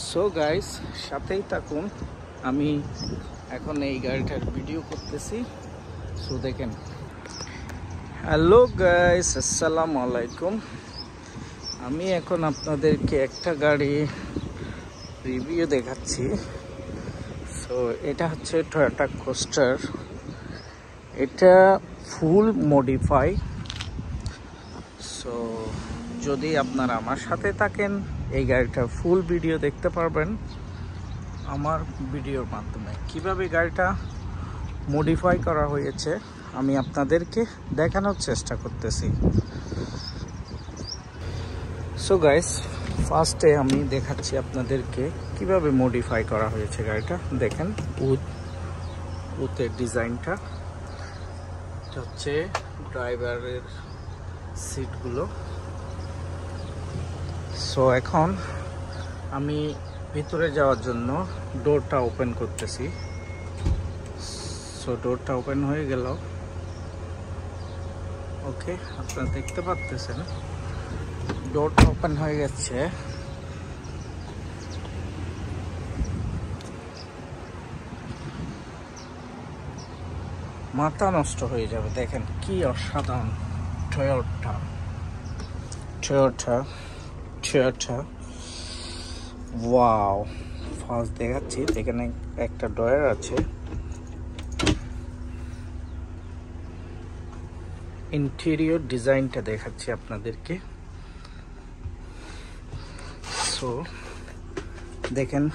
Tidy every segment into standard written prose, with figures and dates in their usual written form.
So guys, সাথেই থাকুন। আমি এখন এই গাড়িটার ভিডিও করতেছি। সো দেখেন। হ্যালো গাইস, আসসালামু আলাইকুম। আমি এখন আপনাদেরকে একটা গাড়ি রিভিউ দেখাচ্ছি। সো এটা হচ্ছে টয়োটা কোস্টার। এটা ফুল মডিফাই। সো যদি আপনারা আমার সাথে থাকেন, এই গাড়িটার ফুল ভিডিও দেখতে পারবেন আমার ভিডিওর মাধ্যমে। কিভাবে গাড়িটা মডিফাই করা হয়েছে আমি আপনাদেরকে দেখানোর চেষ্টা করতেছি। সো গাইস, ফার্স্টে আমি দেখাচ্ছি আপনাদেরকে কিভাবে মডিফাই করা হয়েছে গাড়িটা। দেখেন উতের ডিজাইনটা। এটা হচ্ছে ড্রাইভারের সিটগুলো। সো এখন আমি ভিতরে যাওয়ার জন্য ডোরটা ওপেন করতেছি। সো ডোরটা ওপেন হয়ে গেল। ওকে, আপনারা দেখতে পাচ্ছেন ডোরটা ওপেন হয়ে গেছে। মাথা নষ্ট হয়ে যাবে। দেখেন কি অসাধারণ টয়োটা। ওয়াও, ফার্স্ট দেখাচ্ছি। এখানে একটা ডয়ার আছে। ইন্টেরিয়র ডিজাইনটা দেখাচ্ছি আপনাদেরকে। সো দেখেন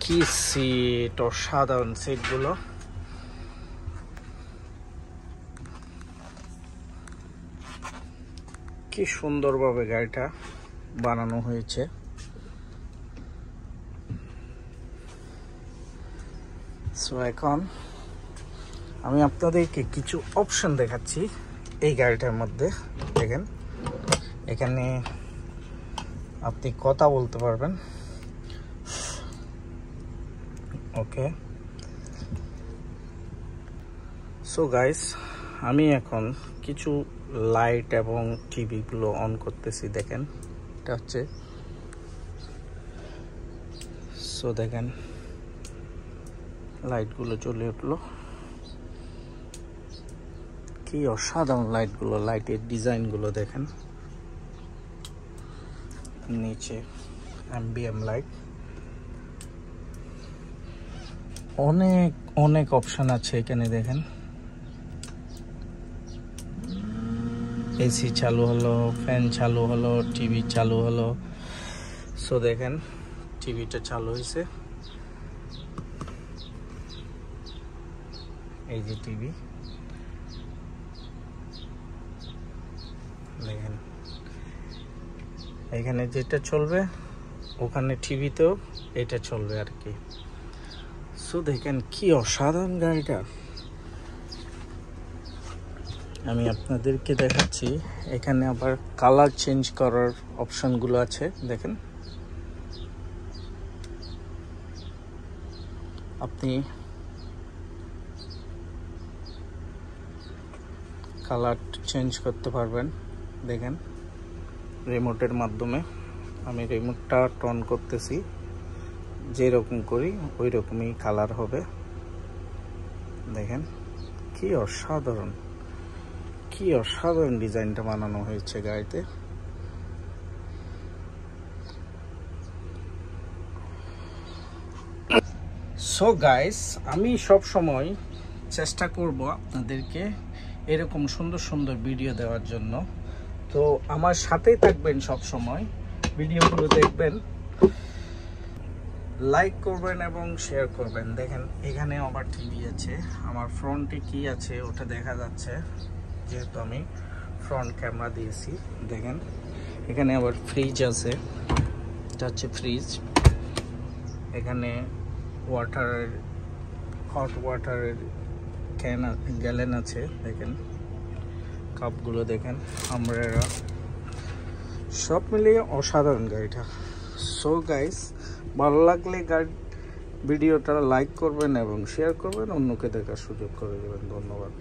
কি সিট, অসাধারণ সিটগুলো। কি সুন্দরভাবে গাড়িটা বানানো হয়েছে। সো এখন আমি আপনাদেরকে কিছু অপশন দেখাচ্ছি এই গাড়িটার মধ্যে। দেখেন এখানে আপনি কথা বলতে পারবেন। ওকে, সো গাইস, আমি এখন কিছু লাইট এবং টিভি গুলো অন করতেছি। দেখেন এটা হচ্ছে। সো দেখেন লাইটগুলো জ্বলে উঠলো। কি অসাধারণ লাইটগুলো, লাইটের ডিজাইনগুলো দেখেন। নিচে অ্যাম্বিয়েন্ট লাইট। অনেক অপশন আছে এখানে। দেখেন এসি চালু হলো, ফ্যান চালু হলো, টিভি চালু হলো। সো দেখেন টিভিটা চালু হয়েছে। এই যে টিভি, দেখেন এখানে যেটা চলবে ওখানে টিভিতেও এটা চলবে আর কি। সো দেখেন কি অসাধারণ গাড়িটা। আমি আপনাদেরকে দেখাচ্ছি। এখানে আবার কালার চেঞ্জ করার অপশনগুলো আছে। দেখেন আপনি কালার চেঞ্জ করতে পারবেন। দেখেন রিমোটের মাধ্যমে। আমি রিমোটটা টন করতেছি, যেরকম করি ওই রকমই কালার হবে। দেখেন কি অসাধারণ ডিজাইনটা বানানো হয়েছে গাড়িতে। সো গাইস, আমি সব সময় চেষ্টা করব আপনাদেরকে এরকম সুন্দর সুন্দর ভিডিও দেওয়ার জন্য। তো আমার সাথেই থাকবেন সব সময়, ভিডিওগুলো দেখবেন, লাইক করবেন এবং শেয়ার করবেন। দেখেন এখানে আবার টিভি আছে। আমার ফ্রন্টে কি আছে ওটা দেখা যাচ্ছে, যেহেতু আমি ফ্রন্ট ক্যামেরা দিয়েছি। দেখেন এখানে আবার ফ্রিজ আছে। এটা হচ্ছে ফ্রিজ। এখানে ওয়াটারের, হট ওয়াটারের গ্যালেন আছে। দেখেন কাপগুলো দেখেন, আমব্রেলা, সব মিলিয়ে অসাধারণ গাড়িটা। সো গাইস, ভালো লাগলে ভিডিওটা লাইক করবেন এবং শেয়ার করবেন, অন্যকে দেখার সুযোগ করে দেবেন। ধন্যবাদ।